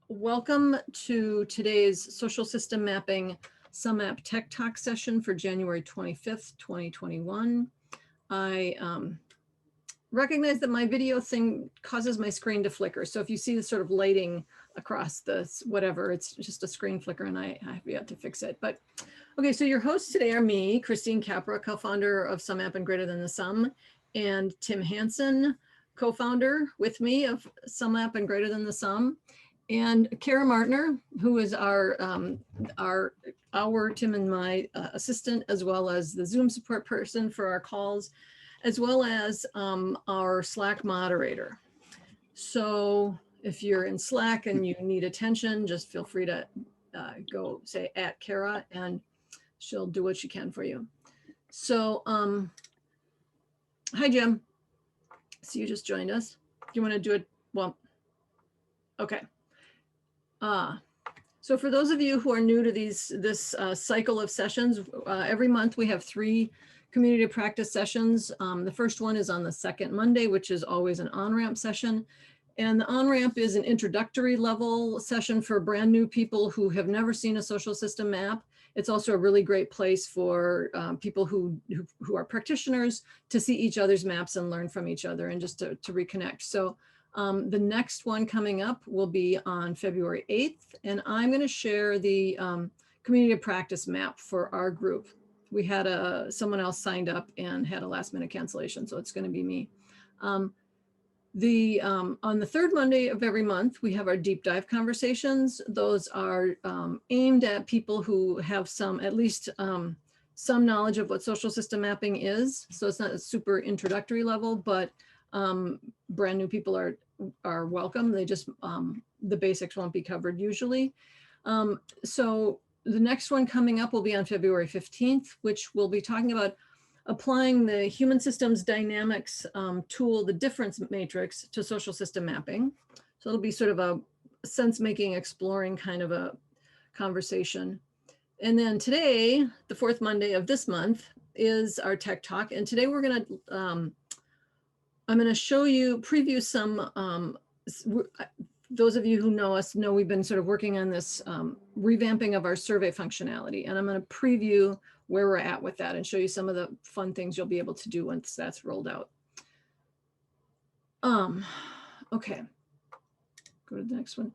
Welcome to today's social system mapping sumApp Tech Talk session for January 25th, 2021. I recognize that my video thing causes my screen to flicker. So if you see the sort of lighting across this, whatever, it's just a screen flicker and I have yet to fix it. But okay, so your hosts today are me, Christine Capra, co-founder of sumApp and Greater Than the Sum, and Tim Hansen, co-founder with me of sumApp and Greater Than the Sum. And Kara Martner, who is our Tim and my assistant, as well as the Zoom support person for our calls, as well as our Slack moderator. So if you're in Slack and you need attention, just feel free to go say @Kara and she'll do what she can for you. So hi, Jim. So you just joined us. Do you want to do it? Well, okay. So for those of you who are new to this cycle of sessions, every month we have 3 community practice sessions. The first one is on the second Monday, which is always an on-ramp session. And the on-ramp is an introductory level session for brand new people who have never seen a social system map. It's also a really great place for people who are practitioners to see each other's maps and learn from each other and just to reconnect. So the next one coming up will be on February 8th, and I'm going to share the community practice map for our group. We had someone else signed up and had a last minute cancellation, so it's going to be me. On the third Monday of every month, we have our deep dive conversations. Those are aimed at people who have at least some knowledge of what social system mapping is. So it's not a super introductory level, but brand new people are welcome. They just, the basics won't be covered usually. So the next one coming up will be on February 15th, which we'll be talking about applying the human systems dynamics tool, the difference matrix, to social system mapping. So it'll be sort of a sense-making, exploring kind of a conversation. And then today, the 4th Monday of this month, is our Tech Talk. And today we're going to, I'm going to preview some, those of you who know us know we've been sort of working on this revamping of our survey functionality. And I'm going to preview where we're at with that and show you some of the fun things you'll be able to do once that's rolled out. Okay, go to the next one.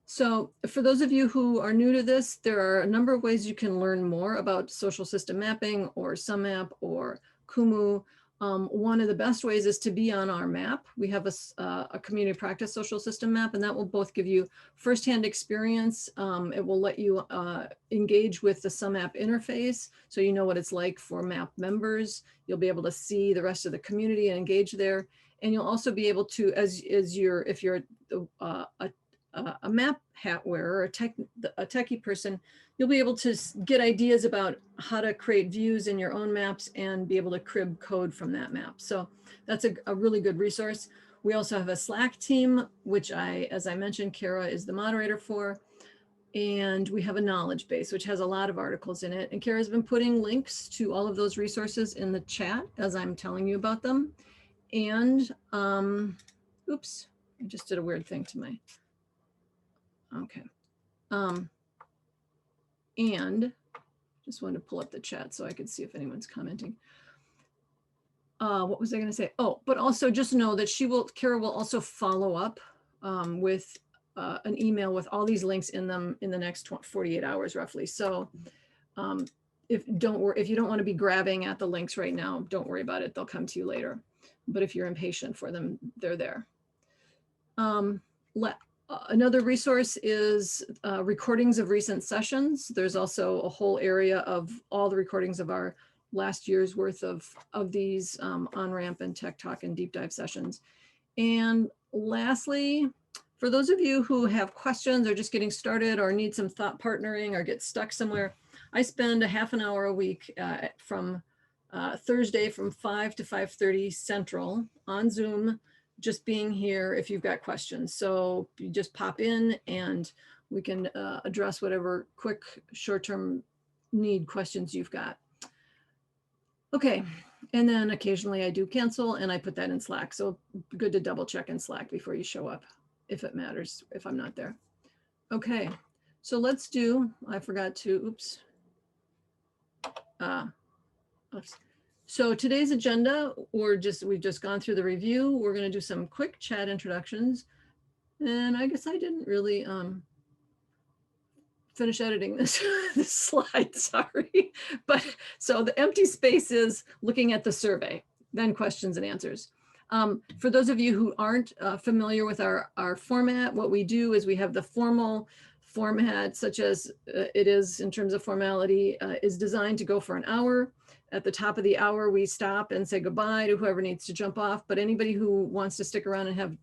So for those of you who are new to this, there are a number of ways you can learn more about social system mapping or sumApp or Kumu. One of the best ways is to be on our map. We have a community practice social system map, and that will both give you firsthand experience. It will let you engage with the sumApp interface, so you know what it's like for map members. You'll be able to see the rest of the community and engage there. And you'll also be able to, if you're a map hat wearer, a techie person, you'll be able to get ideas about how to create views in your own maps and be able to crib code from that map. So that's a really good resource. We also have a Slack team, which as I mentioned, Kara is the moderator for. And we have a knowledge base, which has a lot of articles in it. And Kara's been putting links to all of those resources in the chat as I'm telling you about them. And, oops, I just did a weird thing to my, okay. And just wanted to pull up the chat so I could see if anyone's commenting. What was I going to say? Oh, but also just know that Kara will also follow up with an email with all these links in them in the next 48 hours roughly. So if you don't want to be grabbing at the links right now, don't worry about it. They'll come to you later. But if you're impatient for them, they're there. Another resource is recordings of recent sessions. There's also a whole area of all the recordings of our last year's worth of these on-ramp and Tech Talk and deep dive sessions. And lastly, for those of you who have questions or just getting started or need some thought partnering or get stuck somewhere, I spend a half an hour a week from Thursday from 5 to 5:30 Central on Zoom, just being here if you've got questions. So you just pop in and we can address whatever quick short-term need questions you've got. Okay, and then occasionally I do cancel and I put that in Slack. So good to double check in Slack before you show up if it matters, if I'm not there. Okay, so let's do, I forgot to, oops. So today's agenda, we've just gone through the review. We're going to do some quick chat introductions. And I guess I didn't really finish editing this, this slide, sorry. But so the empty space is looking at the survey, then questions and answers. For those of you who aren't familiar with our format, what we do is we have the formal format, such as it is in terms of formality, is designed to go for an hour. At the top of the hour, we stop and say goodbye to whoever needs to jump off. But anybody who wants to stick around and have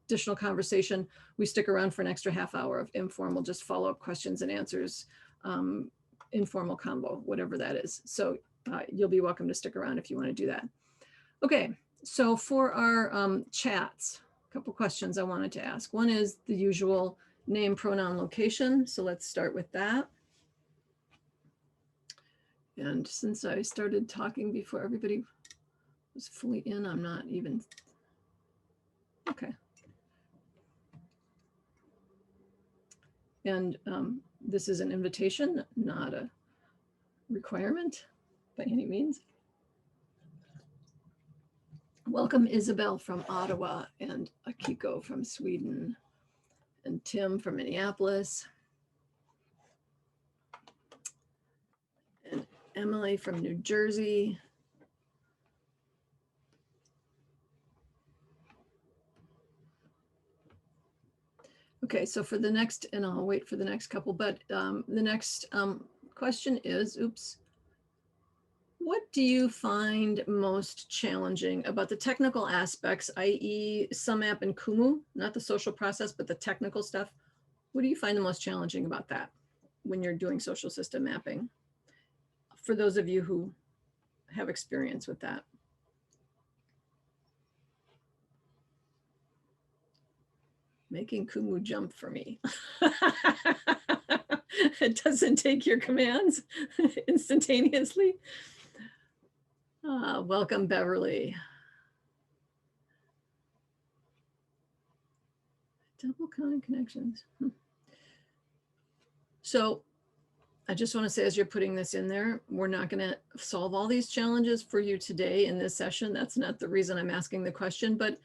additional conversation, we stick around for an extra half hour of informal, just follow-up questions and answers, informal combo, whatever that is. So you'll be welcome to stick around if you want to do that. Okay, so for our chats, a couple questions I wanted to ask. One is the usual name, pronoun, location. So let's start with that. And since I started talking before everybody was fully in, I'm not even, okay. And this is an invitation, not a requirement by any means. Welcome Isabel from Ottawa, and Akiko from Sweden, and Tim from Minneapolis, and Emily from New Jersey. Okay, so for the next, and I'll wait for the next couple, but the next question is, oops. What do you find most challenging about the technical aspects, i.e. sumApp and Kumu, not the social process, but the technical stuff? What do you find the most challenging about that when you're doing social system mapping? For those of you who have experience with that. Making Kumu jump for me. It doesn't take your commands instantaneously. Welcome, Beverly. Double connections. So I just want to say, as you're putting this in there, we're not going to solve all these challenges for you today in this session. That's not the reason I'm asking the question, but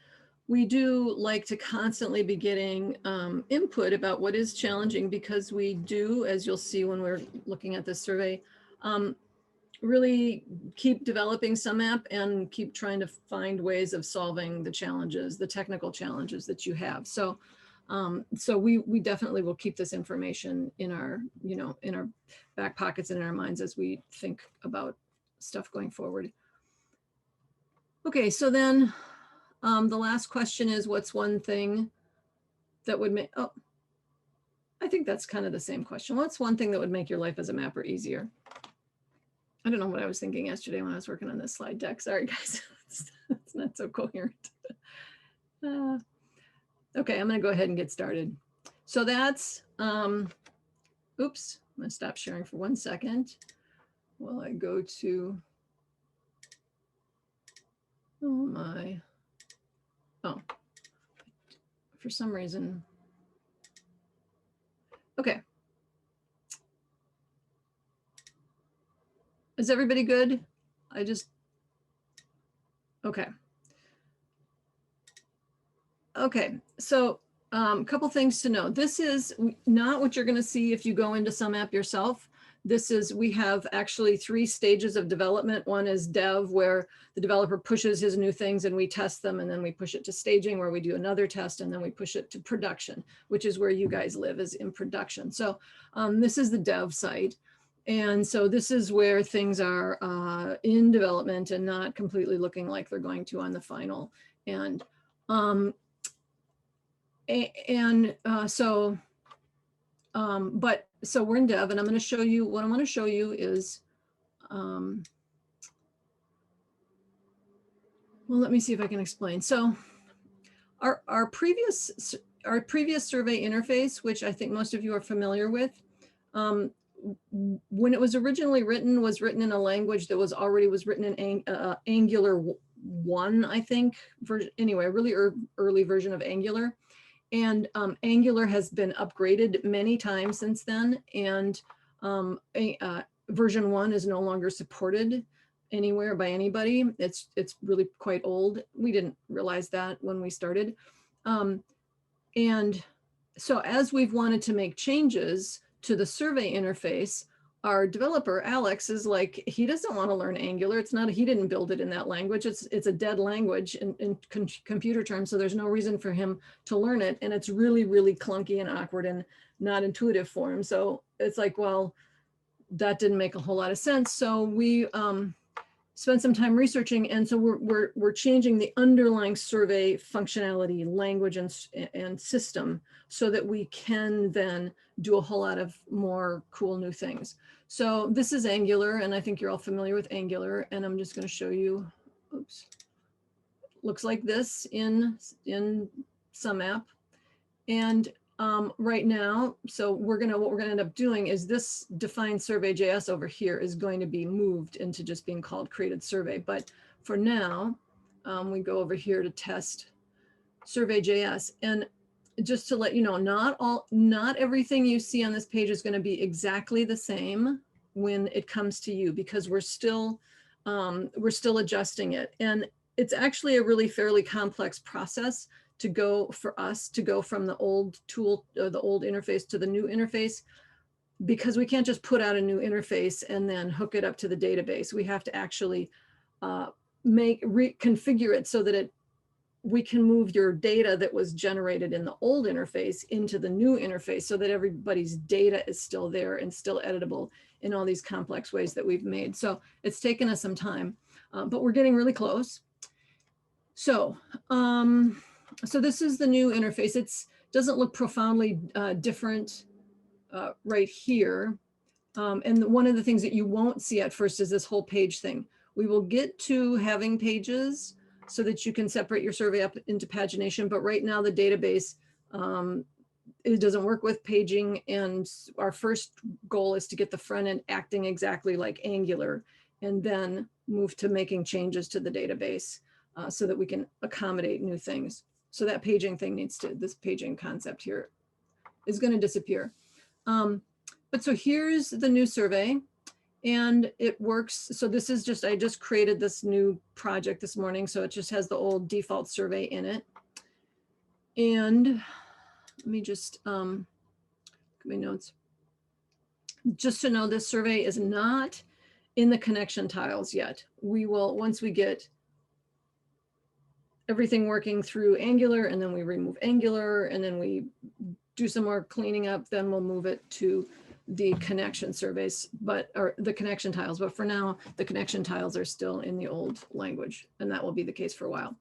we do like to constantly be getting input about what is challenging, because we do, as you'll see when we're looking at this survey, really keep developing sumApp and keep trying to find ways of solving the challenges, the technical challenges that you have. So, so we definitely will keep this information in our, in our back pockets and in our minds as we think about stuff going forward. Okay, so then the last question is, what's one thing that would make, oh, I think that's kind of the same question. What's one thing that would make your life as a mapper easier? I don't know what I was thinking yesterday when I was working on this slide deck. Sorry, guys, it's not so coherent. Okay, I'm gonna go ahead and get started. So that's, oops, I'm gonna stop sharing for 1 second while I go to, oh my, oh, for some reason, okay. Is everybody good? Okay. Okay, so a couple things to know. This is not what you're going to see if you go into sumApp yourself. This is, we have actually 3 stages of development. One is dev, where the developer pushes his new things and we test them, and then we push it to staging, where we do another test, and then we push it to production, which is where you guys live, is in production. So this is the dev site. And so this is where things are in development and not completely looking like they're going to on the final. And so we're in dev, and I'm going to show you, what I want to show you is, well, let me see if I can explain. So our previous survey interface, which I think most of you are familiar with, when it was originally written, was written in a language that was written in Angular 1, I think, anyway, a really early version of Angular. And Angular has been upgraded many times since then. And version 1 is no longer supported anywhere by anybody. It's really quite old. We didn't realize that when we started. And so as we've wanted to make changes to the survey interface, our developer, Alex, is like, he doesn't want to learn Angular. It's not, he didn't build it in that language. It's a dead language in computer terms. So there's no reason for him to learn it. And it's really, really clunky and awkward and not intuitive for him. So it's like, well, that didn't make a whole lot of sense. So we spent some time researching. And so we're changing the underlying survey functionality, language and system so that we can then do a whole lot of more cool new things. So this is Angular, and I think you're all familiar with Angular, and I'm just going to show you, oops, looks like this in sumApp. And right now, so what we're gonna end up doing is this defined survey.js over here is going to be moved into just being called created survey. But for now, we go over here to test survey.js, and just to let you know, not everything you see on this page is going to be exactly the same when it comes to you, because we're still adjusting it. And it's actually a really fairly complex process to go for us to go from the old tool or the old interface to the new interface, because we can't just put out a new interface and then hook it up to the database. We have to actually configure it so that we can move your data that was generated in the old interface into the new interface so that everybody's data is still there and still editable in all these complex ways that we've made. So it's taken us some time, but we're getting really close. So, so this is the new interface. It doesn't look profoundly different right here. And one of the things that you won't see at first is this whole page thing. We will get to having pages so that you can separate your survey up into pagination. But right now the database, it doesn't work with paging. And our first goal is to get the front end acting exactly like Angular, and then move to making changes to the database so that we can accommodate new things. So that paging thing this paging concept here is going to disappear. But so here's the new survey. And it works. So this is just, I just created this new project this morning. So it just has the old default survey in it. And let me just, my notes. Just to know, this survey is not in the connection tiles yet. We will, once we get everything working through Angular, and then we remove Angular, and then we do some more cleaning up, then we'll move it to the connection surveys, or the connection tiles. But for now, the connection tiles are still in the old language, and that will be the case for a while.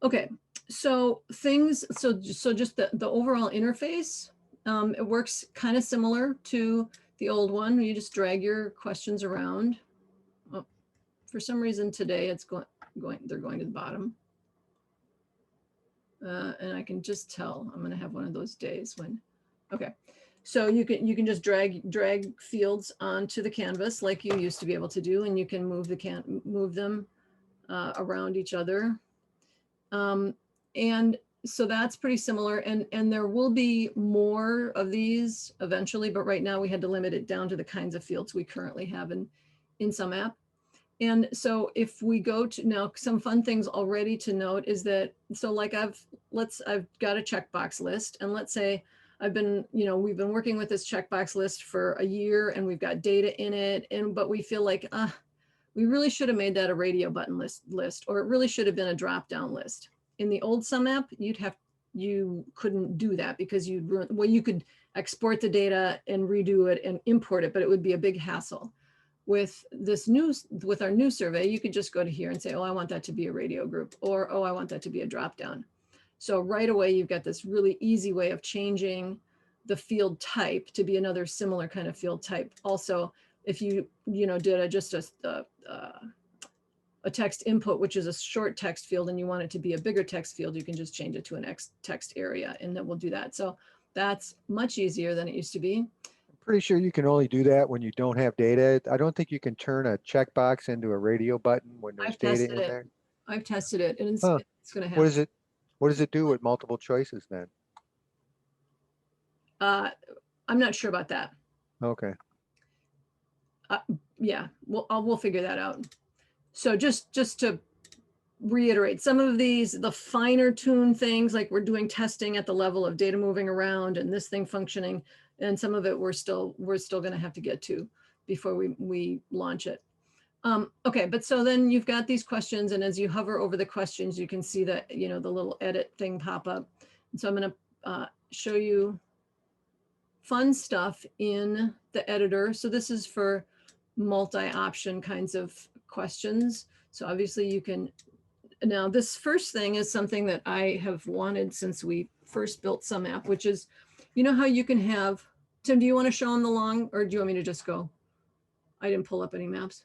Okay, so just the overall interface, it works kind of similar to the old one. You just drag your questions around. Oh, for some reason today it's they're going to the bottom. And I can just tell I'm going to have one of those days when, okay. So you can just drag fields onto the canvas like you used to be able to do, and you can move them around each other. And so that's pretty similar, and there will be more of these eventually, but right now we had to limit it down to the kinds of fields we currently have in sumApp. And so if we go to now, some fun things already to note is that, so like I've got a checkbox list, and let's say we've been working with this checkbox list for a year, and we've got data in it, but we feel like, we really should have made that a radio button list, or it really should have been a drop-down list. In the old sumApp, you couldn't do that because you could export the data and redo it and import it, but it would be a big hassle. With our new survey, you could just go to here and say, oh, I want that to be a radio group, or, oh, I want that to be a drop-down. So right away, you've got this really easy way of changing the field type to be another similar kind of field type. Also, if you did just a text input, which is a short text field, and you want it to be a bigger text field, you can just change it to an X text area, and then we'll do that. So that's much easier than it used to be. I'm pretty sure you can only do that when you don't have data. I don't think you can turn a checkbox into a radio button when there's data in there. I've tested it, and it's going to happen. What does it do with multiple choices then? I'm not sure about that. Okay. Yeah, we'll figure that out. So just to reiterate, some of these, the finer tuned things, like we're doing testing at the level of data moving around and this thing functioning, and some of it we're still going to have to get to before we launch it. Okay, but so then you've got these questions, and as you hover over the questions, you can see that, you know, the little edit thing pop up. And so I'm going to show you fun stuff in the editor. So this is for multi-option kinds of questions. So obviously you can, now this first thing is something that I have wanted since we first built sumApp, which is, you know how you can have, Tim, do you want to show them the long, or do you want me to just go? I didn't pull up any maps.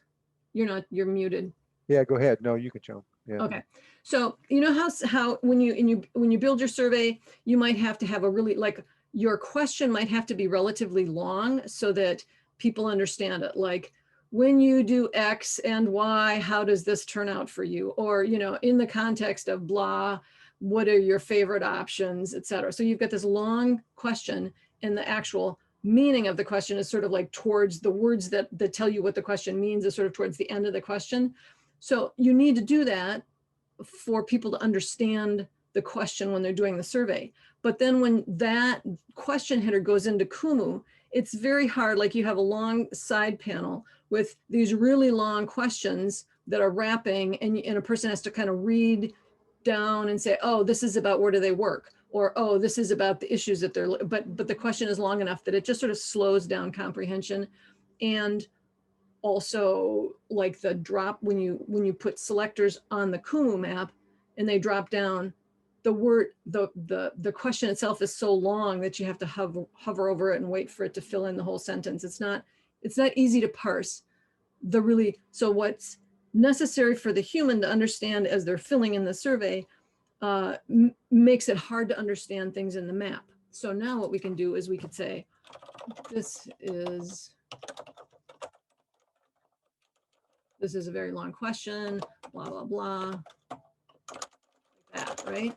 You're muted. Yeah, go ahead. No, you can jump. Yeah. Okay. So you know how when you build your survey, you might have to have a really, like, your question might have to be relatively long so that people understand it. Like, when you do X and Y, how does this turn out for you? Or, you know, in the context of blah, what are your favorite options, et cetera. So you've got this long question, and the actual meaning of the question is sort of like towards the words that tell you what the question means is sort of towards the end of the question. So you need to do that for people to understand the question when they're doing the survey. But then when that question header goes into Kumu, it's very hard. Like, you have a long side panel with these really long questions that are wrapping, and a person has to kind of read down and say, oh, this is about where do they work? Or, oh, this is about the issues that they're, but the question is long enough that it just sort of slows down comprehension. And also, like, the drop, when you put selectors on the Kumu map and they drop down, the word, the question itself is so long that you have to hover over it and wait for it to fill in the whole sentence. It's not easy to parse the really, so what's necessary for the human to understand as they're filling in the survey makes it hard to understand things in the map. So now what we can do is we could say, this is a very long question, blah, blah, blah, like that, right?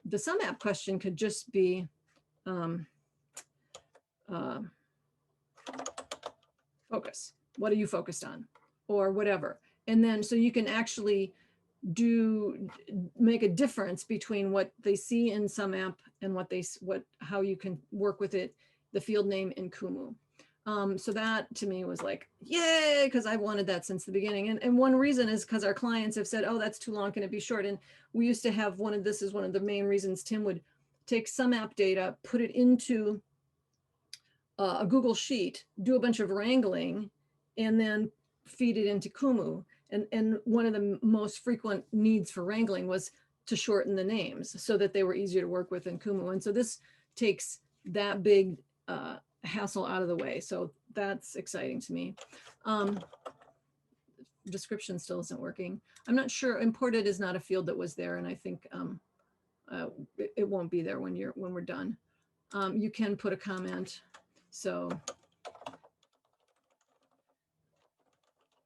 The sumApp question could just be focus. What are you focused on? Or whatever. And then, so you can actually make a difference between what they see in sumApp and how you can work with it, the field name in Kumu. So that to me was like, yay, because I've wanted that since the beginning. And one reason is because our clients have said, oh, that's too long, can it be short? And we used to have this is one of the main reasons Tim would take sumApp data, put it into a Google Sheet, do a bunch of wrangling, and then feed it into Kumu. And one of the most frequent needs for wrangling was to shorten the names so that they were easier to work with in Kumu. And so this takes that big hassle out of the way. So that's exciting to me. Description still isn't working. I'm not sure. Imported is not a field that was there, and I think it won't be there when we're done. You can put a comment. So,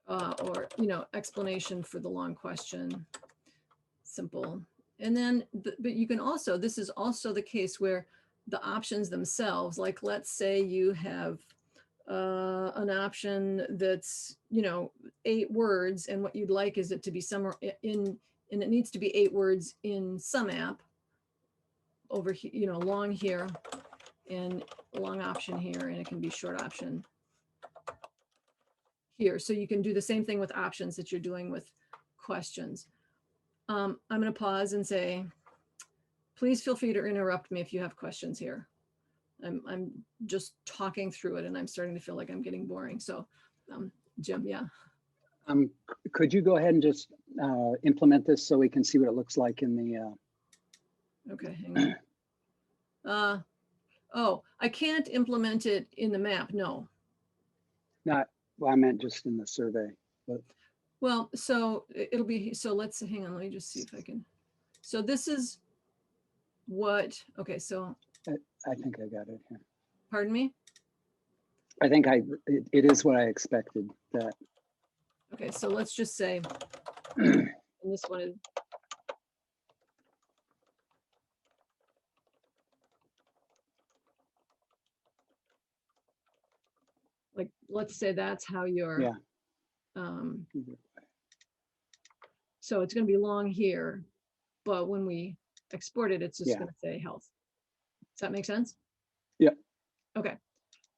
or, you know, explanation for the long question, simple. And then, but you can also, this is also the case where the options themselves, like, let's say you have an option that's, you know, 8 words, and what you'd like is it to be somewhere in, and it needs to be 8 words in sumApp over here, you know, long here, and long option here, and it can be short option here. So you can do the same thing with options that you're doing with questions. I'm going to pause and say, please feel free to interrupt me if you have questions here. I'm just talking through it, and I'm starting to feel like I'm getting boring. So, Jim, yeah. Could you go ahead and just implement this so we can see what it looks like in the? Okay, hang on. Oh, I can't implement it in the map. No. Not, well, I meant just in the survey. But. Well, so it'll be, so let's hang on. Let me just see if I can. So this is what, okay, so. I think I got it here. Pardon me? I think it is what I expected. That. Okay, so let's just say, and this one is, Like, let's say that's how your, Yeah. so it's going to be long here, but when we export it, it's just Yeah. going to say health. Does that make sense? Yeah. Okay.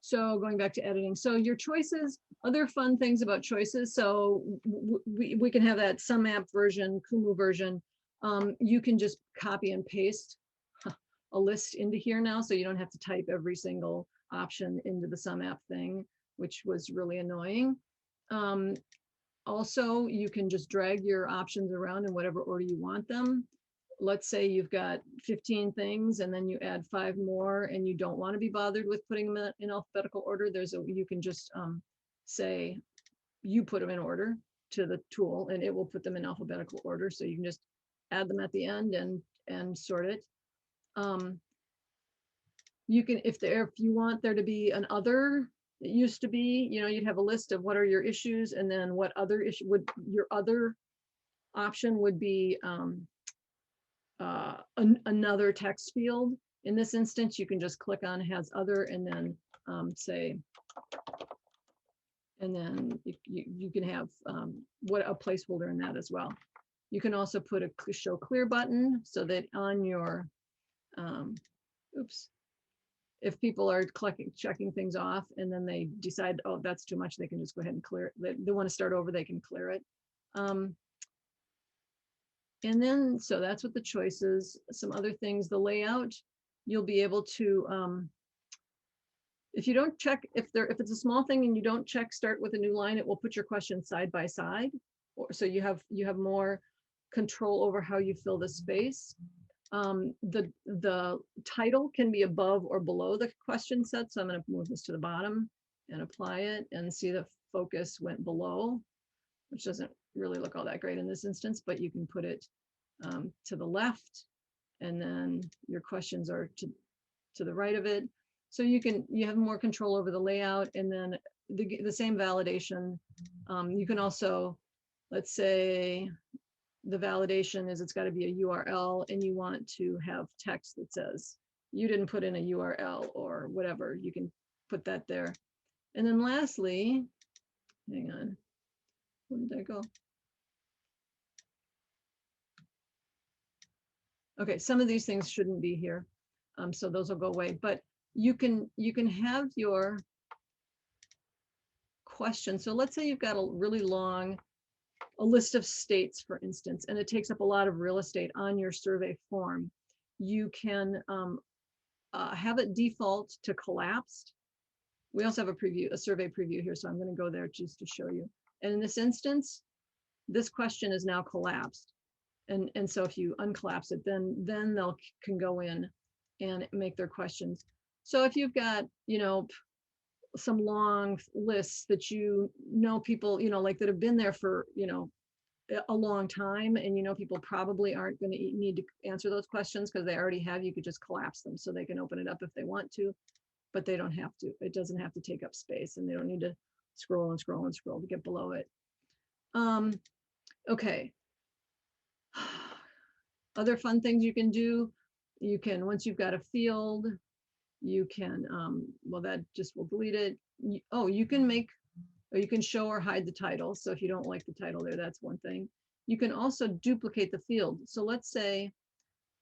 So going back to editing, so your choices, other fun things about choices. So we can have that sumApp version, Kumu version. You can just copy and paste a list into here now, so you don't have to type every single option into the sumApp thing, which was really annoying. Also, you can just drag your options around in whatever order you want them. Let's say you've got 15 things and then you add 5 more and you don't want to be bothered with putting them in alphabetical order. You can just say you put them in order to the tool and it will put them in alphabetical order. So you can just add them at the end and sort it. You can, if you want there to be an other, it used to be, you'd have a list of what are your issues and then what other issue would your other option would be another text field. In this instance, you can just click on has other and then say, and then you can have what a placeholder in that as well. You can also put a show clear button so that on your, if people are checking things off and then they decide, oh, that's too much, they can just go ahead and clear it. They want to start over, they can clear it. And then, so that's what the choices, some other things, the layout, you'll be able to, if you don't check, if it's a small thing and you don't check start with a new line, it will put your questions side by side. So you have more control over how you fill the space. The title can be above or below the question set. So I'm going to move this to the bottom and apply it and see the focus went below, which doesn't really look all that great in this instance, but you can put it to the left and then your questions are to the right of it. So you have more control over the layout and then the same validation. You can also, let's say the validation is it's got to be a URL and you want to have text that says you didn't put in a URL or whatever, you can put that there. And then lastly, hang on, where did that go? Okay, some of these things shouldn't be here. So those will go away, but you can have your question. So let's say you've got a really long, a list of states, for instance, and it takes up a lot of real estate on your survey form. You can have it default to collapsed. We also have a survey preview here, so I'm going to go there just to show you. And in this instance, this question is now collapsed. And so if you uncollapse it, then they'll can go in and make their questions. So if you've got, some long lists that people, like that have been there for, a long time, and people probably aren't going to need to answer those questions because they already have, you could just collapse them so they can open it up if they want to, but they don't have to. It doesn't have to take up space and they don't need to scroll and scroll and scroll to get below it. Okay. Other fun things you can do, you can, once you've got a field, you can, well, that just will delete it. You can make, or you can show or hide the title. So if you don't like the title there, that's one thing. You can also duplicate the field. So let's say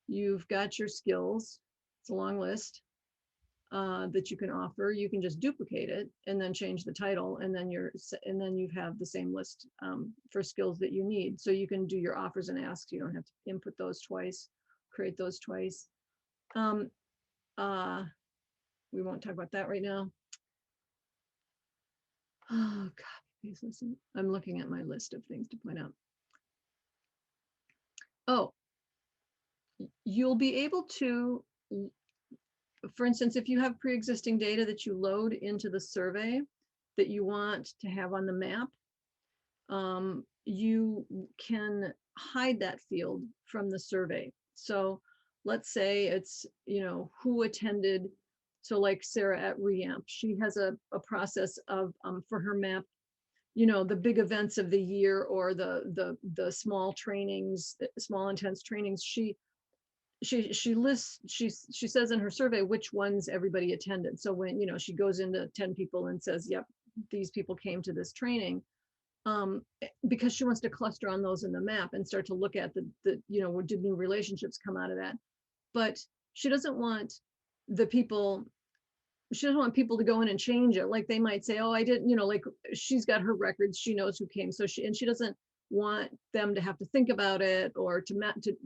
you've got your skills, it's a long list that you can offer. You can just duplicate it and then change the title, and then you have the same list for skills that you need. So you can do your offers and asks. You don't have to input those twice, create those twice. We won't talk about that right now. Oh, copy, paste, listen. I'm looking at my list of things to point out. Oh, you'll be able to, for instance, if you have pre-existing data that you load into the survey that you want to have on the map, you can hide that field from the survey. So let's say it's, who attended. So like Sarah at Reamp, she has a process of, for her map, the big events of the year or the small trainings, small intense trainings, she lists, she says in her survey which ones everybody attended. So when, she goes into 10 people and says, yep, these people came to this training, because she wants to cluster on those in the map and start to look at the you know, did new relationships come out of that? But she doesn't want the people, she doesn't want people to go in and change it. Like they might say, oh, I didn't, you know, like she's got her records, she knows who came. So she doesn't want them to have to think about it or to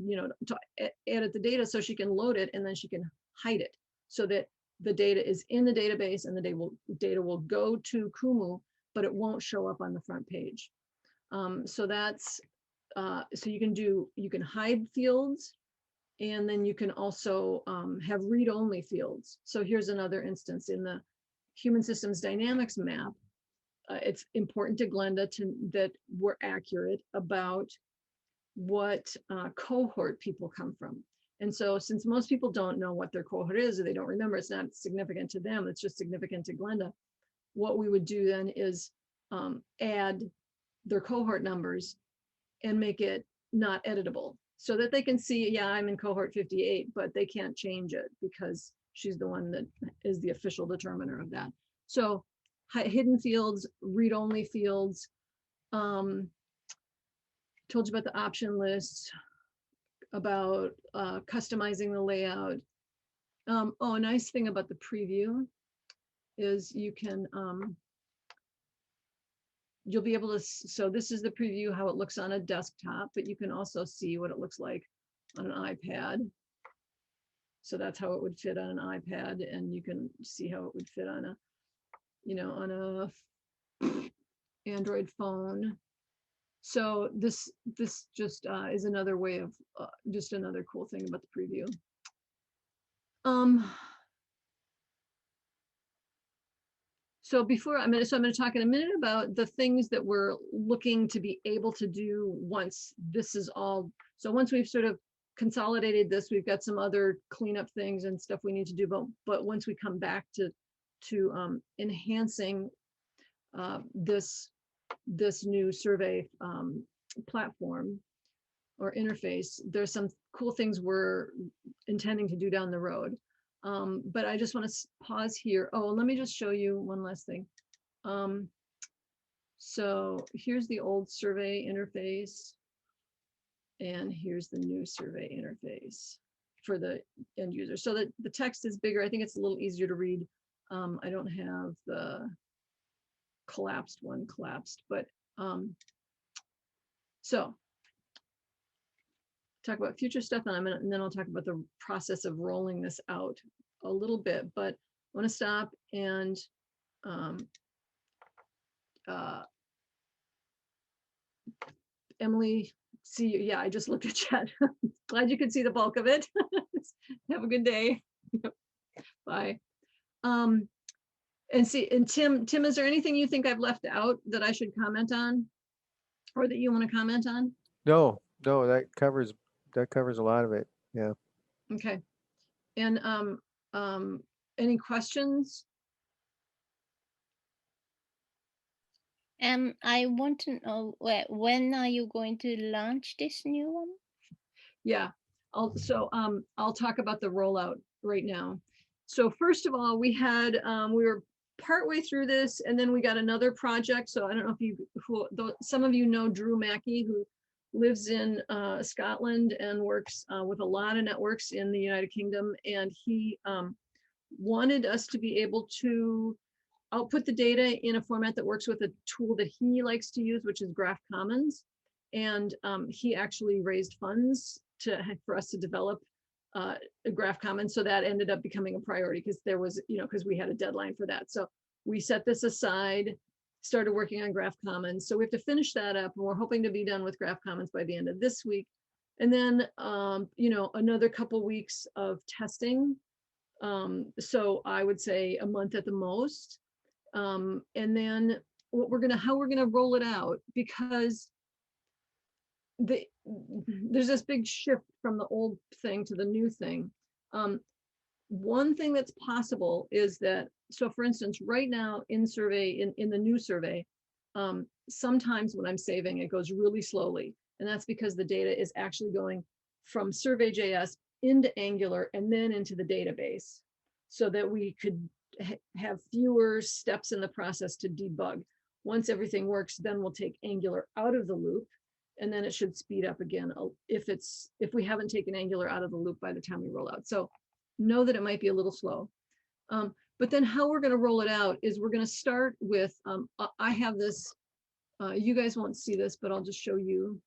you know, to edit the data, so she can load it and then she can hide it so that the data is in the database and the data will go to Kumu, but it won't show up on the front page. So that's, so you can hide fields, and then you can also have read-only fields. So here's another instance in the Human Systems Dynamics map. It's important to Glenda that we're accurate about what cohort people come from. And so since most people don't know what their cohort is, or they don't remember, it's not significant to them, it's just significant to Glenda. What we would do then is add their cohort numbers and make it not editable so that they can see, yeah, I'm in cohort 58, but they can't change it because she's the one that is the official determiner of that. So hidden fields, read-only fields, told you about the option list, about customizing the layout. Oh, a nice thing about the preview is you can, you'll be able to, so this is the preview, how it looks on a desktop, but you can also see what it looks like on an iPad. So that's how it would fit on an iPad, and you can see how it would fit on a, you know, on a Android phone. So this just is another way of, just another cool thing about the preview. So before I'm going to talk in a minute about the things that we're looking to be able to do once this is all. So once we've sort of consolidated this, we've got some other cleanup things and stuff we need to do. But once we come back to enhancing this new survey platform or interface, there's some cool things we're intending to do down the road. But I just want to pause here. Oh, let me just show you one last thing. So here's the old survey interface, and here's the new survey interface for the end user. So that the text is bigger. I think it's a little easier to read. I don't have the collapsed one collapsed, but so talk about future stuff, and then I'll talk about the process of rolling this out a little bit. But I want to stop and Emily, see you. Yeah, I just looked at chat. Glad you could see the bulk of it. Have a good day. Bye. And Tim, is there anything you think I've left out that I should comment on, or that you want to comment on? No, that covers a lot of it. Yeah. Okay. And any questions? I want to know when are you going to launch this new one? Yeah, I'll talk about the rollout right now. So first of all, we were partway through this, and then we got another project. So I don't know if some of you know Drew Mackey, who lives in Scotland and works with a lot of networks in the United Kingdom, and he wanted us to be able to output the data in a format that works with a tool that he likes to use, which is Graph Commons. And he actually raised funds for us to develop a Graph Commons. So that ended up becoming a priority because there was, because we had a deadline for that. So we set this aside, started working on Graph Commons. So we have to finish that up, and we're hoping to be done with Graph Commons by the end of this week. And then, another couple weeks of testing. So I would say a month at the most. And then how we're gonna roll it out, because there's this big shift from the old thing to the new thing. One thing that's possible is that, so for instance, right now in the new survey, sometimes when I'm saving, it goes really slowly. And that's because the data is actually going from Survey.js into Angular and then into the database, so that we could have fewer steps in the process to debug. Once everything works, then we'll take Angular out of the loop, and then it should speed up again if we haven't taken Angular out of the loop by the time we roll out. So know that it might be a little slow. But then how we're going to roll it out is we're going to start with, I have this, you guys won't see this, but I'll just show you.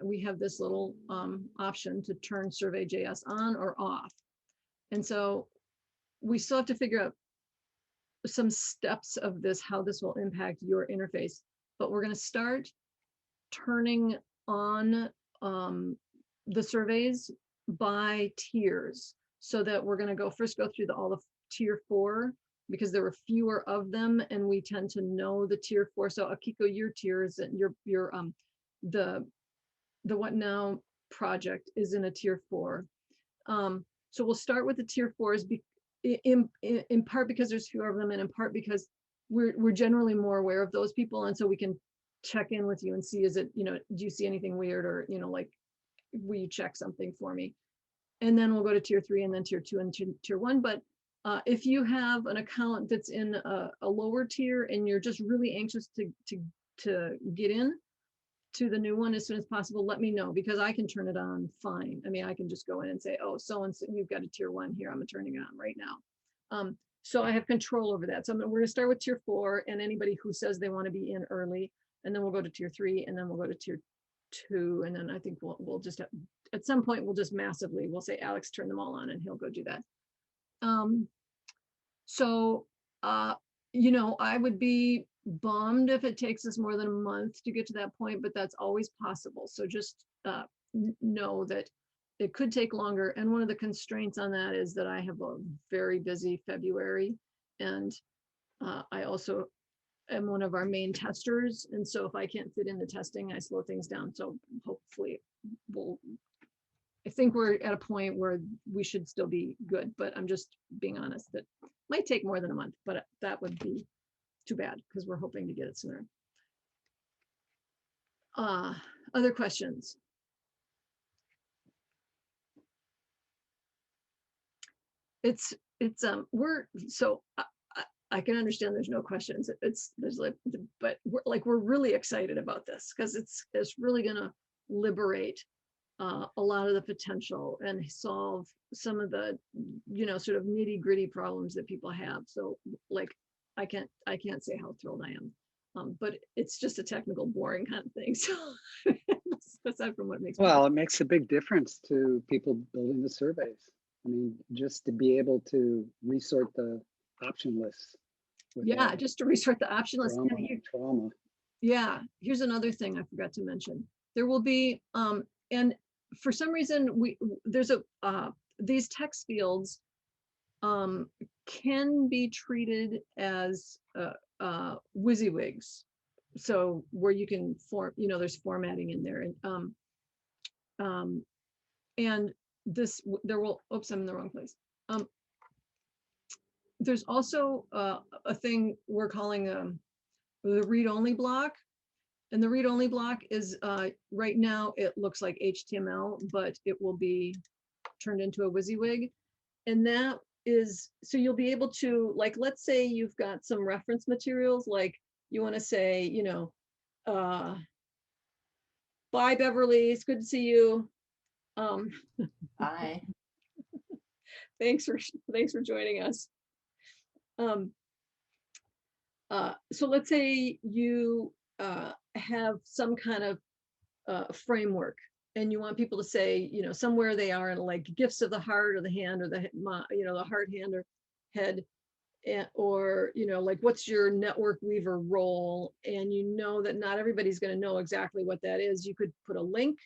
We have this little option to turn Survey.js on or off. And so we still have to figure out some steps of this, how this will impact your interface. But we're going to start turning on the surveys by tiers, so that we're going to first go through all the tier 4, because there were fewer of them and we tend to know the tier 4. So Akiko, your tiers and your the What Now project is in a tier 4. So we'll start with the tier 4s in part because there's fewer of them, and in part because we're generally more aware of those people, and so we can check in with you and see, is it, do you see anything weird, or like, will you check something for me? And then we'll go to tier 3 and then tier 2 and tier 1. But if you have an account that's in a lower tier and you're just really anxious to get in to the new one as soon as possible, let me know, because I can turn it on fine. I mean, I can just go in and say, oh, so-and-so, you've got a tier 1 here, I'm turning it on right now. So I have control over that. So we're going to start with tier 4 and anybody who says they want to be in early, and then we'll go to tier 3, and then we'll go to tier 2, and then I think we'll just at some point we'll just we'll say, Alex, turn them all on, and he'll go do that. I would be bummed if it takes us more than a month to get to that point, but that's always possible. So just know that it could take longer. And one of the constraints on that is that I have a very busy February, and I also am one of our main testers. And so if I can't fit in the testing, I slow things down. So hopefully I think we're at a point where we should still be good, but I'm just being honest, that might take more than a month, but that would be too bad because we're hoping to get it sooner. Other questions? I can understand there's no questions. But we're really excited about this because it's really gonna liberate a lot of the potential and solve some of the sort of nitty-gritty problems that people have. So I can't say how thrilled I am, but it's just a technical, boring kind of thing. So aside from what makes it makes a big difference to people building the surveys. I mean, just to be able to resort the option lists. Yeah, just to resort the option list. Trauma. Yeah, here's another thing I forgot to mention. There will be, and for some reason, there's these text fields can be treated as WYSIWYGs. So where you can there's formatting in there, and this oops, I'm in the wrong place. There's also a thing we're calling the read-only block. And the read-only block is right now it looks like HTML, but it will be turned into a WYSIWYG. And that is, so you'll be able to, let's say you've got some reference materials, like you want to say, bye Beverly, it's good to see you. Bye. Thanks for joining us. So let's say you have some kind of framework, and you want people to say, somewhere they are in gifts of the heart or the hand or the heart, hand, or head, or what's your network weaver role, and that not everybody's going to know exactly what that is. You could put a link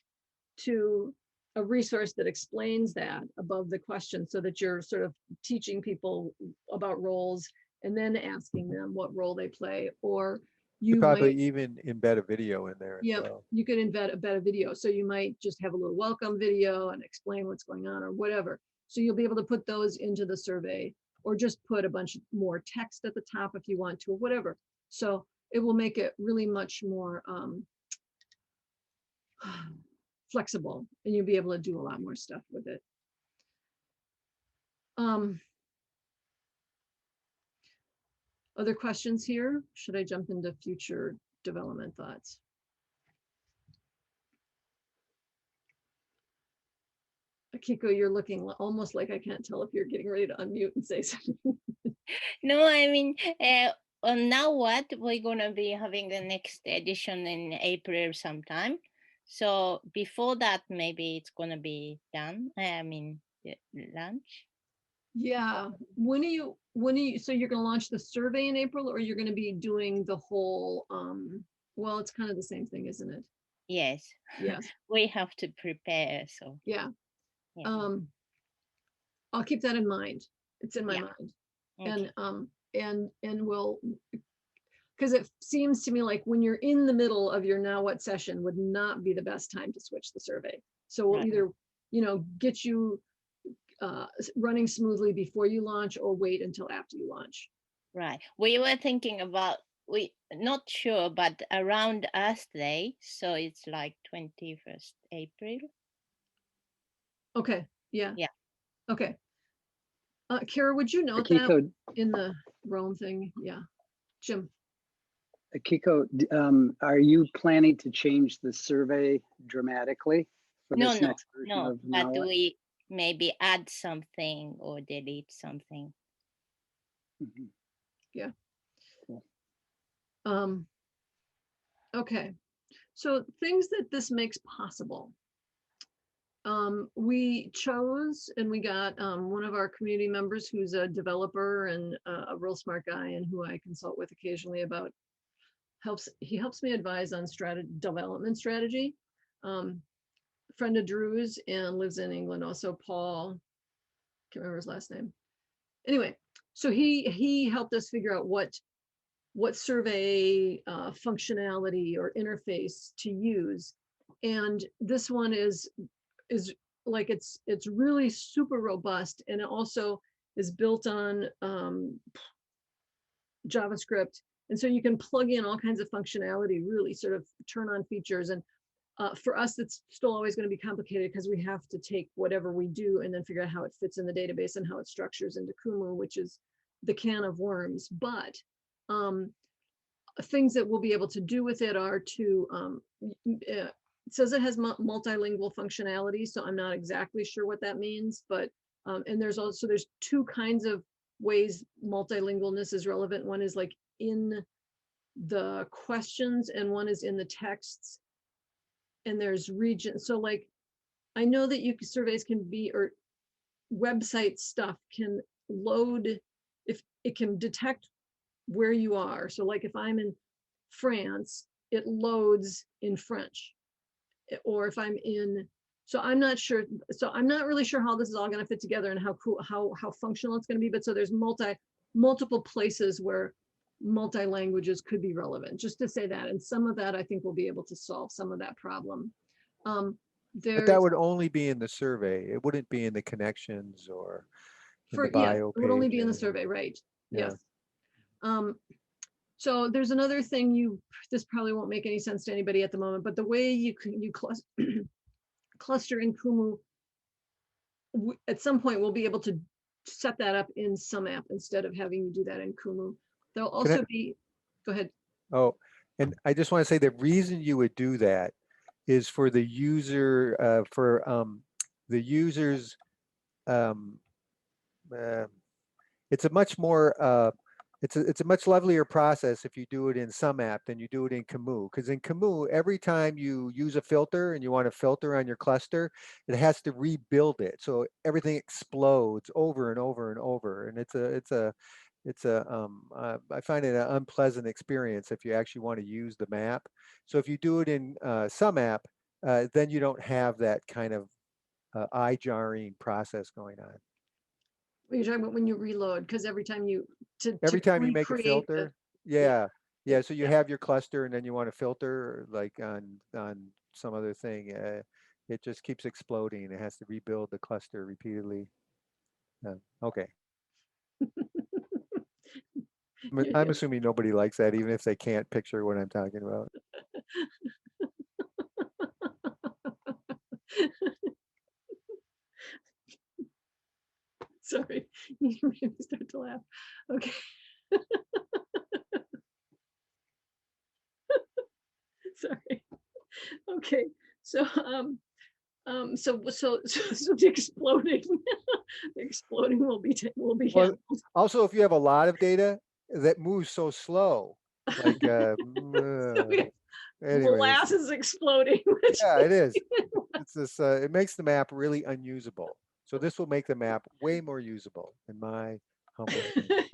to a resource that explains that above the question, so that you're sort of teaching people about roles and then asking them what role they play. Or you probably even embed a video in there. Yeah, well. You could embed a video. So you might just have a little welcome video and explain what's going on or whatever. So you'll be able to put those into the survey, or just put a bunch more text at the top if you want to, or whatever. So it will make it really much more flexible, and you'll be able to do a lot more stuff with it. Other questions here? Should I jump into future development thoughts? Akiko, you're looking almost like I can't tell if you're getting ready to unmute and say something. No, I mean, now what? We're gonna be having the next edition in April sometime. So before that, maybe it's gonna be done. I mean, the launch. Yeah, when are you, so you're gonna launch the survey in April, or you're gonna be doing the whole, well, it's kind of the same thing, isn't it? Yes, Yes, we have to prepare. So yeah. yeah, I'll keep that in mind. It's in my Yeah. mind. okay. And we'll, because it seems to me like when you're in the middle of your now what session would not be the best time to switch the survey. So we'll Right. either, get you running smoothly before you launch or wait until after you launch. Right. We were thinking about we not sure, but around Earth Day, so it's like 21st April. Okay, yeah. Yeah. Okay. Kara, would you note that Akiko, in the Rome thing? Yeah. Jim. Akiko, are you planning to change the survey dramatically for No, this no, next version no. of But Now What? we maybe add something or delete something. Mhm. Yeah. Cool. Okay. So things that this makes possible. We chose and we got one of our community members who's a developer and a real smart guy and who I consult with occasionally about he helps me advise on development strategy. Friend of Drew's and lives in England. Also Paul, can't remember his last name. Anyway, so he helped us figure out what survey functionality or interface to use. And this one is like it's really super robust, and it also is built on JavaScript. And so you can plug in all kinds of functionality, really sort of turn on features. And for us, it's still always going to be complicated because we have to take whatever we do and then figure out how it fits in the database and how it structures into Kumu, which is the can of worms. But things that we'll be able to do with it are to, it says it has multilingual functionality, so I'm not exactly sure what that means, but, and there's two kinds of ways multilingualness is relevant. One is like in the questions and one is in the texts. And there's region, so like, I know that surveys can be, or website stuff can load, if it can detect where you are. So like if I'm in France, it loads in French. Or if I'm in, so I'm not sure. So I'm not really sure how this is all going to fit together and how cool, how functional it's going to be. But so there's multiple places where multi-languages could be relevant, just to say that. And some of that I think we'll be able to solve some of that problem. But There's that would only be in the survey. It wouldn't be in the connections or in the bio it would only be in the pages. survey, right? Yeah. Yes. So there's another thing this probably won't make any sense to anybody at the moment, but the way you cluster in Kumu, at some point we'll be able to set that up in sumApp instead of having you do that in Kumu. There'll also be, go ahead. Oh, and I just want to say the reason you would do that is for the user, the users, it's a much more, it's a much lovelier process if you do it in sumApp than you do it in Kumu. Because in Kumu, every time you use a filter and you want to filter on your cluster, it has to rebuild it. So everything explodes over and over and over. And I find it an unpleasant experience if you actually want to use the map. So if you do it in sumApp, then you don't have that kind of eye-jarring process going on. You're talking about when you reload, because every time you Every time you make a recreate filter, yeah. yeah. So you have your cluster, and then you want to filter like on some other thing. It just keeps exploding. It has to rebuild the cluster repeatedly. Okay. I'm assuming nobody likes that, even if they can't picture what I'm talking about. Sorry, you made me start to laugh. Okay. Okay, so so the exploding, the exploding will be Well, handled. also, if you have a lot of data that moves so slow, like, So we have anyways, molasses exploding. which yeah, it is. It's this, it makes the map really unusable. So this will make the map way more usable, in my humble opinion.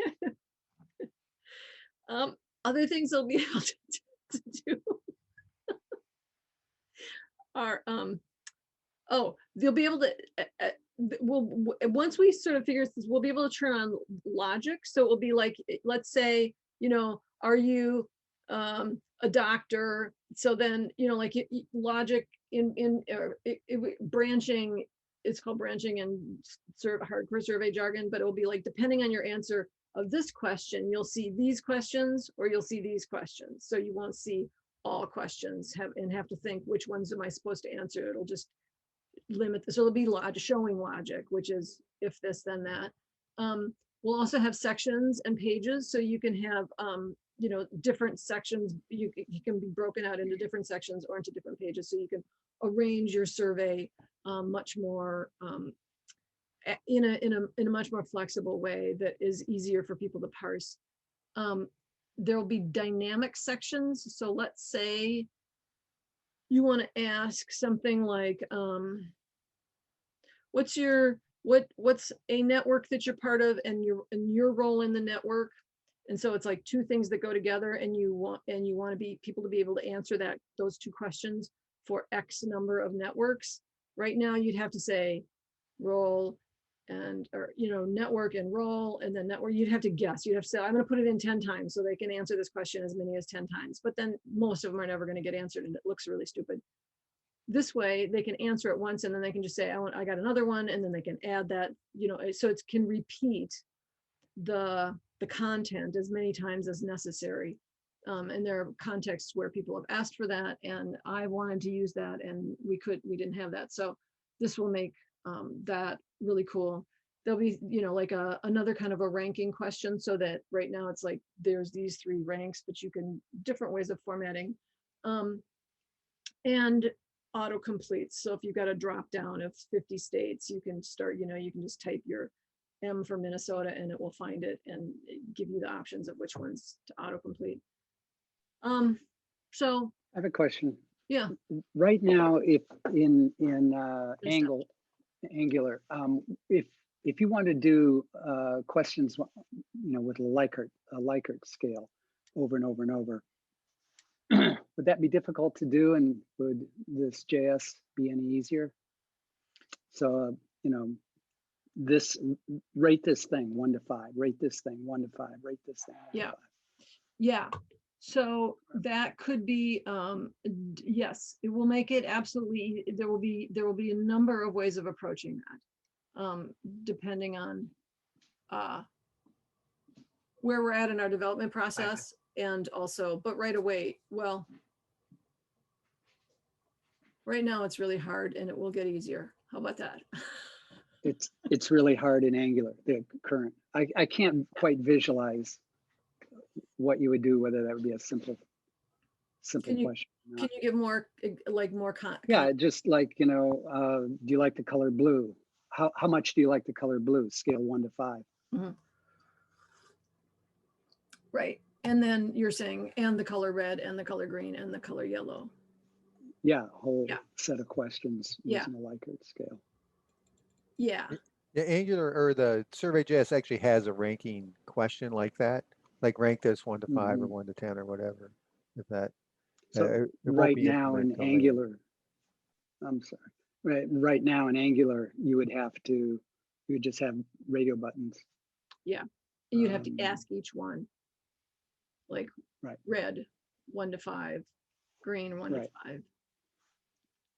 Other things they'll be able to do are they'll be able to once we sort of figure this, we'll be able to turn on logic. So it will be like, let's say, are you a doctor? So then, like logic branching, it's called branching in sort of hardcore survey jargon, but it will be like, depending on your answer of this question, you'll see these questions or you'll see these questions. So you won't see all questions have to think, which ones am I supposed to answer? It'll just limit. So it'll be showing logic, which is if this, then that. We'll also have sections and pages. So you can have, different sections. You can be broken out into different sections or into different pages. So you can arrange your survey much more in a much more flexible way that is easier for people to parse. There'll be dynamic sections. So let's say you want to ask something like, what's a network that you're part of and your role in the network? And so it's like two things that go together, and you want people to be able to answer those two questions for X number of networks. Right now you'd have to say role network and role, and then network. You'd have to guess. You'd have to say, I'm going to put it in 10 times so they can answer this question as many as 10 times. But then most of them are never going to get answered, and it looks really stupid. This way they can answer it once, and then they can just say, I got another one, and then they can add that, so it can repeat the content as many times as necessary. And there are contexts where people have asked for that, and I wanted to use that, and we didn't have that. So this will make that really cool. There'll be, like another kind of a ranking question, so that right now it's like there's these 3 ranks, but you can different ways of formatting. And autocomplete. So if you've got a drop down of 50 states, you can start, you can just type your M for Minnesota and it will find it and give you the options of which ones to autocomplete. So I have a question. Yeah. Right now, if in Angular, if you want to do questions, with a Likert scale over and over and over, would that be difficult to do? And would this JS be any easier? So, rate this thing 1 to 5, rate this thing 1 to 5, rate this thing 1 to 5. Yeah. So that could be, yes, it will make it absolutely, there will be a number of ways of approaching that, depending on where we're at in our development process. And also, but right away, well, right now it's really hard, and it will get easier. How about that? It's really hard in Angular, the current. I can't quite visualize what you would do, whether that would be a simple question. Can you give more, Yeah, just like, do you like the color blue? How much do you like the color blue? Scale 1 to 5. Mm-hmm. Right. And then you're saying, and the color red, and the color green, and the color yellow. Yeah, a whole set of questions using a Likert scale. Yeah. Yeah, Angular or the Survey.js actually has a ranking question like that, like rank this 1 to 5 or 1 to 10 or whatever. If that. So right now in Angular, I'm sorry. Right now in Angular, you would just have radio buttons. Yeah, and you'd have to ask each one, like red 1 to 5, green 1 to 5.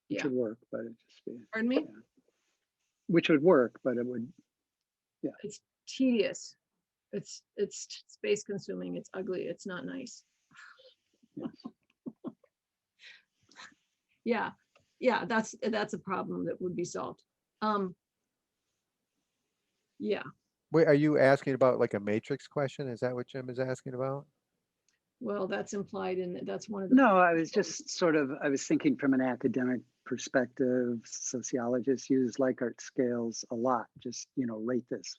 Which would work, but it just be. Pardon me? Yeah. Which would work, but it would. Yeah. It's tedious. It's space consuming. It's ugly. It's not nice. Yes. Yeah, that's a problem that would be solved. Yeah. Wait, are you asking about like a matrix question? Is that what Jim is asking about? Well, that's implied in, that's one of the. No, I was just sort of, I was thinking from an academic perspective. Sociologists use Likert scales a lot, just, rate this.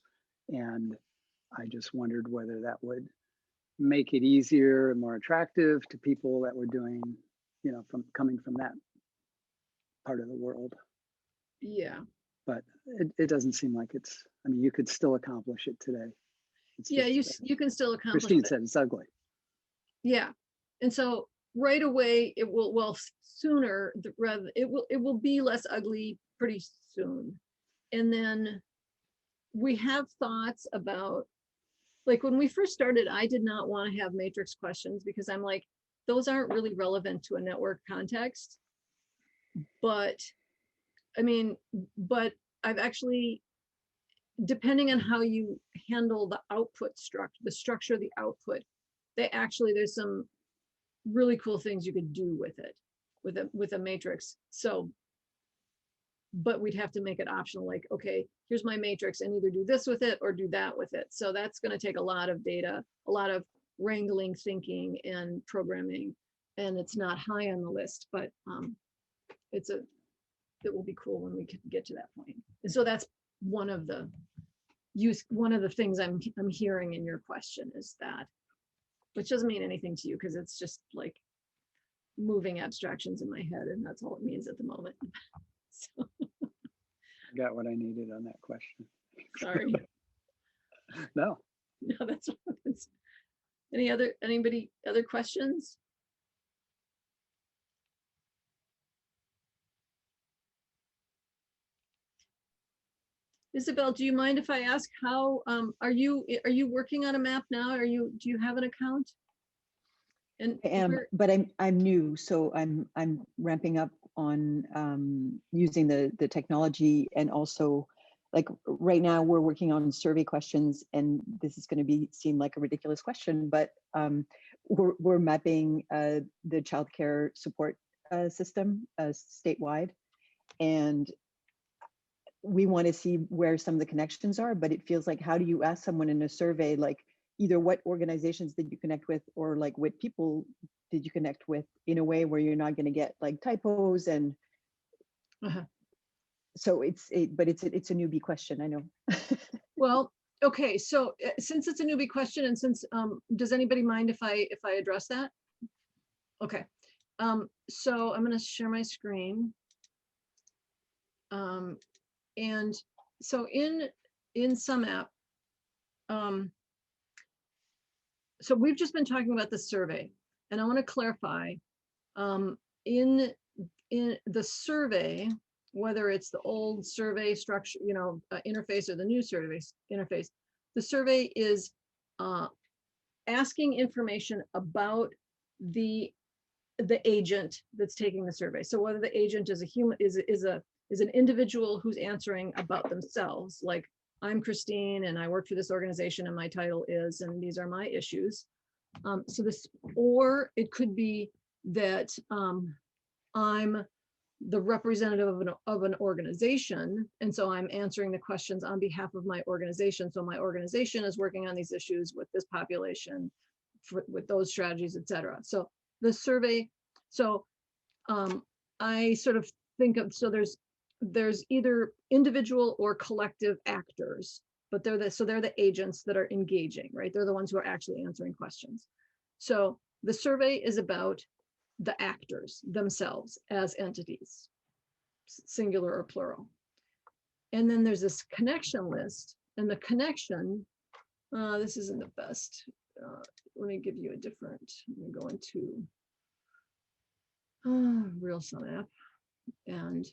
And I just wondered whether that would make it easier and more attractive to people that were doing, from coming from that part of the world. Yeah. But it doesn't seem like it's, I mean, you could still accomplish it today. It's Yeah, just, you can still accomplish Christine it. said it's ugly. Yeah. And so right away it will, well, sooner rather, it will be less ugly pretty soon. And then we have thoughts about, like when we first started, I did not want to have matrix questions because I'm like, those aren't really relevant to a network context. But I mean, but I've actually, depending on how you handle the output structure, the structure of the output, there's some really cool things you could do with it, with a matrix. So, but we'd have to make it optional, like, okay, here's my matrix and either do this with it or do that with it. So that's going to take a lot of data, a lot of wrangling, thinking and programming. And it's not high on the list, but it will be cool when we can get to that point. And so that's one of the things I'm hearing in your question is that, which doesn't mean anything to you because it's just like moving abstractions in my head and that's all it means at the moment. So, I got what I needed on that question. sorry. No. No, that's anybody other questions? Isabel, do you mind if I ask how are you working on a map now? Do you have an account? And I am, but I'm new, so I'm ramping up on using the technology, and also like right now we're working on survey questions, and this is going to seem like a ridiculous question, but we're mapping the childcare support system statewide, and we want to see where some of the connections are, but it feels like, how do you ask someone in a survey, like either what organizations did you connect with, or like what people did you connect with, in a way where you're not going to get like typos and so it's a newbie question, I know. Well, okay, so since it's a newbie question, and since does anybody mind if I address that? Okay, so I'm going to share my screen. And so in sumApp, so we've just been talking about the survey, and I want to clarify, in the survey, whether it's the old survey structure, interface, or the new survey interface, the survey is asking information about the agent that's taking the survey. So whether the agent is a human, is an individual who's answering about themselves, like, I'm Christine and I work for this organization and my title is, and these are my issues. So this, or it could be that I'm the representative of an organization, and so I'm answering the questions on behalf of my organization. So my organization is working on these issues with this population, with those strategies, et cetera. So the survey, so I sort of think of, so there's either individual or collective actors, but they're the agents that are engaging, right? They're the ones who are actually answering questions. So the survey is about the actors themselves as entities, singular or plural. And then there's this connection list, and the connection, this isn't the best. Let me give you a different, I'm gonna go into real sumApp, and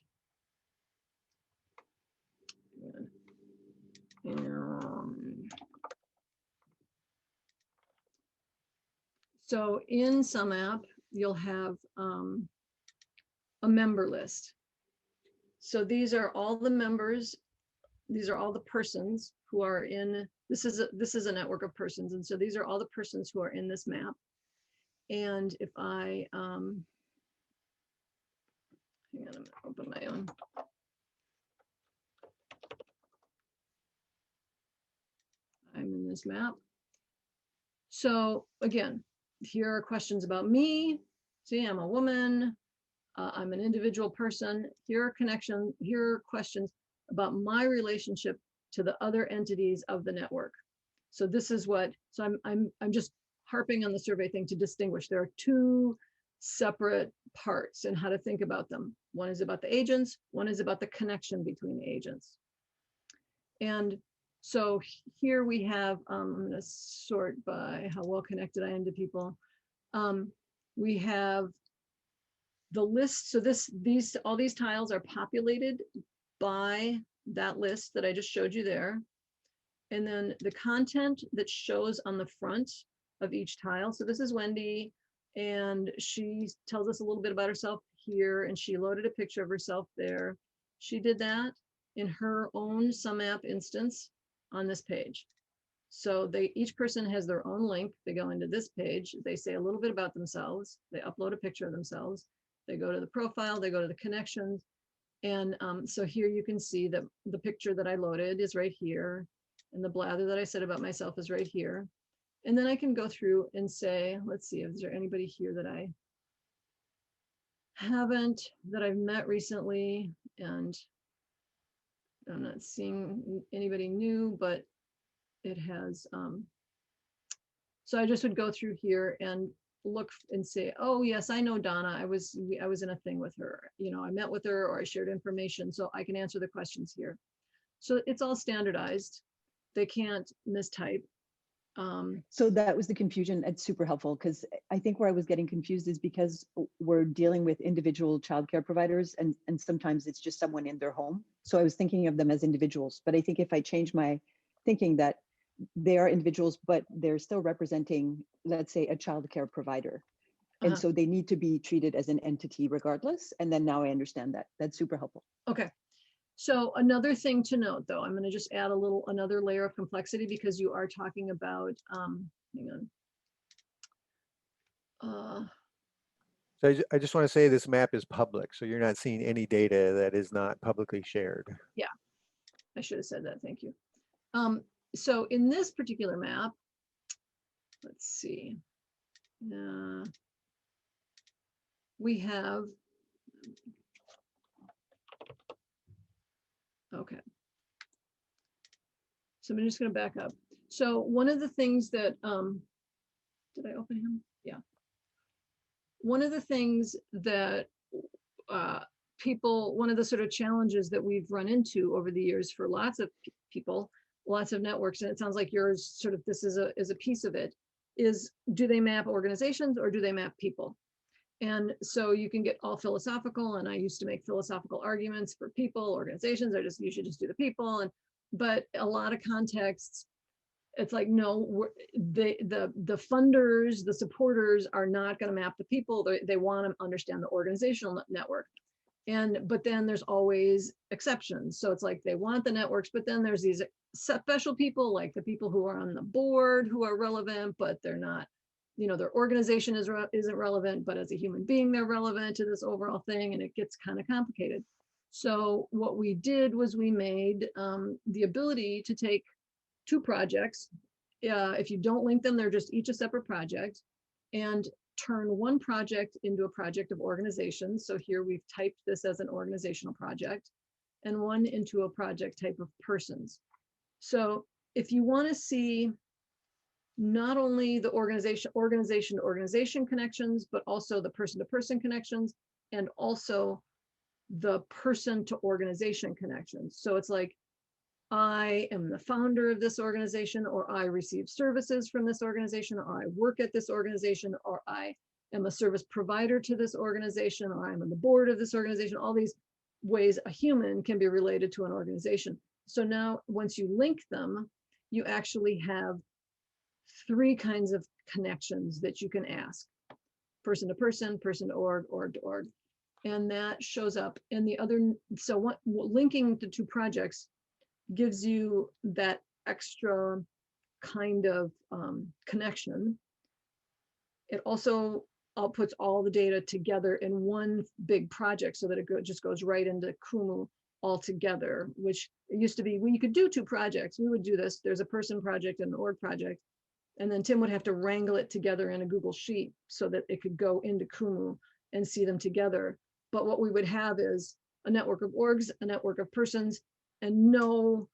so in sumApp, you'll have a member list. So these are all the members, these are all the persons who are in, this is a network of persons, and so these are all the persons who are in this map. And if I, hang on, I'm gonna open my own. I'm in this map. So again, here are questions about me. See, I'm a woman. I'm an individual person. Here are questions about my relationship to the other entities of the network. So this is what, so I'm just harping on the survey thing to distinguish. There are two separate parts and how to think about them. One is about the agents, one is about the connection between the agents. And so here we have, I'm going to sort by how well connected I am to people. We have the list. So all these tiles are populated by that list that I just showed you there. And then the content that shows on the front of each tile. So this is Wendy, and she tells us a little bit about herself here, and she loaded a picture of herself there. She did that in her own sumApp instance on this page. So each person has their own link. They go into this page, they say a little bit about themselves, they upload a picture of themselves, they go to the profile, they go to the connections. And so here you can see that the picture that I loaded is right here. And the blather that I said about myself is right here. And then I can go through and say, let's see, is there anybody here that I haven't, that I've met recently? And I'm not seeing anybody new, but it has, so I just would go through here and look and say, oh yes, I know Donna. I was in a thing with her. You know, I met with her or I shared information, so I can answer the questions here. So it's all standardized. They can't mistype. So that was the confusion. It's super helpful, because I think where I was getting confused is because we're dealing with individual childcare providers, and sometimes it's just someone in their home. So I was thinking of them as individuals, but I think if I change my thinking that they are individuals, but they're still representing, let's say, a childcare provider. And so they need to be treated as an entity regardless. And then now I understand that. That's super helpful. Okay. So another thing to note, though, I'm going to just add another layer of complexity, because you are talking about, hang on. So I just want to say this map is public, so you're not seeing any data that is not publicly shared. Yeah, I should have said that. Thank you. So in this particular map, let's see. We have, okay. So I'm just going to back up. So one of the things that, did I open him? Yeah. One of the things that one of the sort of challenges that we've run into over the years for lots of people, lots of networks, and it sounds like yours sort of, this is a piece of it, is do they map organizations or do they map people? And so you can get all philosophical, and I used to make philosophical arguments for people, organizations, you should just do the people. But a lot of contexts, it's like, no, the funders, the supporters are not going to map the people. They want to understand the organizational network. But then there's always exceptions. So it's like they want the networks, but then there's these special people, like the people who are on the board who are relevant, but they're not, you know, their organization isn't relevant, but as a human being, they're relevant to this overall thing, and it gets kind of complicated. So what we did was we made the ability to take two projects. If you don't link them, they're just each a separate project, and turn one project into a project of organization. So here we've typed this as an organizational project, and one into a project type of persons. So if you want to see not only the organization to organization connections, but also the person to person connections, and also the person to organization connections. So it's like, I am the founder of this organization, or I receive services from this organization, or I work at this organization, or I am a service provider to this organization, or I'm on the board of this organization. All these ways a human can be related to an organization. So now once you link them, you actually have three kinds of connections that you can ask: person to person, person to org, org to org. And that shows up in the other. So what linking the two projects gives you that extra kind of connection. It also outputs all the data together in one big project, so that it just goes right into Kumu all together, which it used to be, you could do two projects. We would do this. There's a person project and an org project. And then Tim would have to wrangle it together in a Google Sheet so that it could go into Kumu and see them together. But what we would have is a network of orgs, a network of persons, and no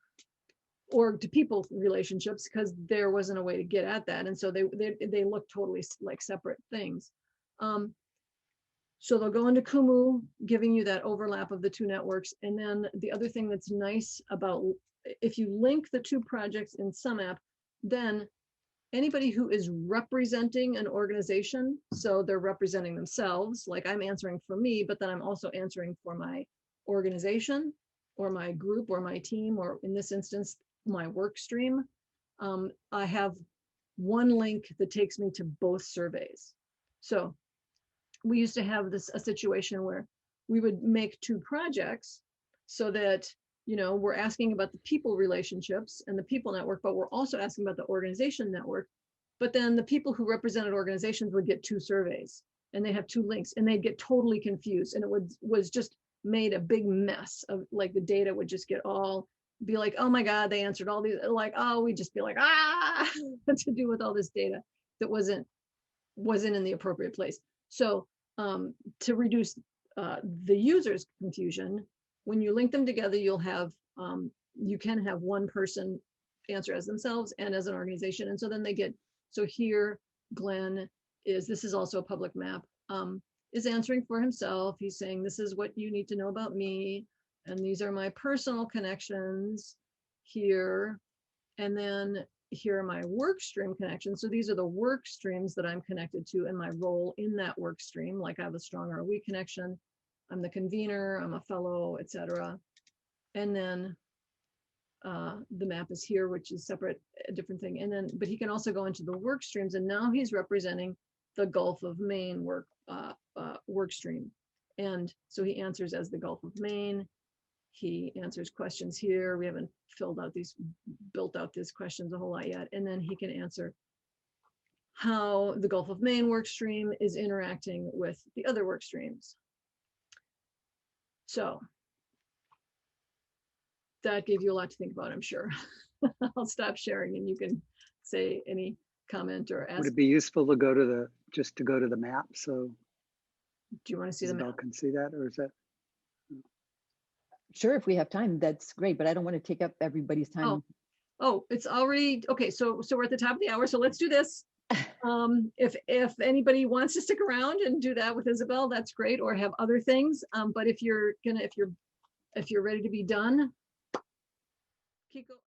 org to people relationships, because there wasn't a way to get at that. And so they look totally like separate things. So they'll go into Kumu, giving you that overlap of the two networks. And then the other thing that's nice about, if you link the two projects in sumApp, then anybody who is representing an organization, so they're representing themselves, like I'm answering for me, but then I'm also answering for my organization or my group or my team, or in this instance, my work stream. I have one link that takes me to both surveys. So we used to have a situation where we would make two projects so that, you know, we're asking about the people relationships and the people network, but we're also asking about the organization network. But then the people who represented organizations would get two surveys and they have two links and they'd get totally confused. And it was just made a big mess of, like, the data would just get all, be like, oh my God, they answered all these, like, oh, we'd just be like, what to do with all this data that wasn't in the appropriate place. So to reduce the user's confusion, when you link them together, you'll have, you can have one person answer as themselves and as an organization. And so then they get, so here, Glenn this is also a public map, is answering for himself. He's saying, this is what you need to know about me. And these are my personal connections here. And then here are my work stream connections. So these are the work streams that I'm connected to and my role in that work stream. Like I have a strong ROE connection. I'm the convener, I'm a fellow, etc. And then the map is here, which is separate, a different thing. And then, but he can also go into the work streams, and now he's representing the Gulf of Maine work stream. And so he answers as the Gulf of Maine. He answers questions here. We haven't built out these questions a whole lot yet. And then he can answer how the Gulf of Maine work stream is interacting with the other work streams. So that gave you a lot to think about, I'm sure. I'll stop sharing and you can say any comment or ask. Would it be useful to go to the map? So do you want to see the Isabel map? can see that, or is that? Sure, if we have time, that's great, but I don't want to take up everybody's time. Oh, it's already, okay, so we're at the top of the hour, so let's do this. If anybody wants to stick around and do that with Isabel, that's great, or have other things. But if you're ready to be done, Kiko.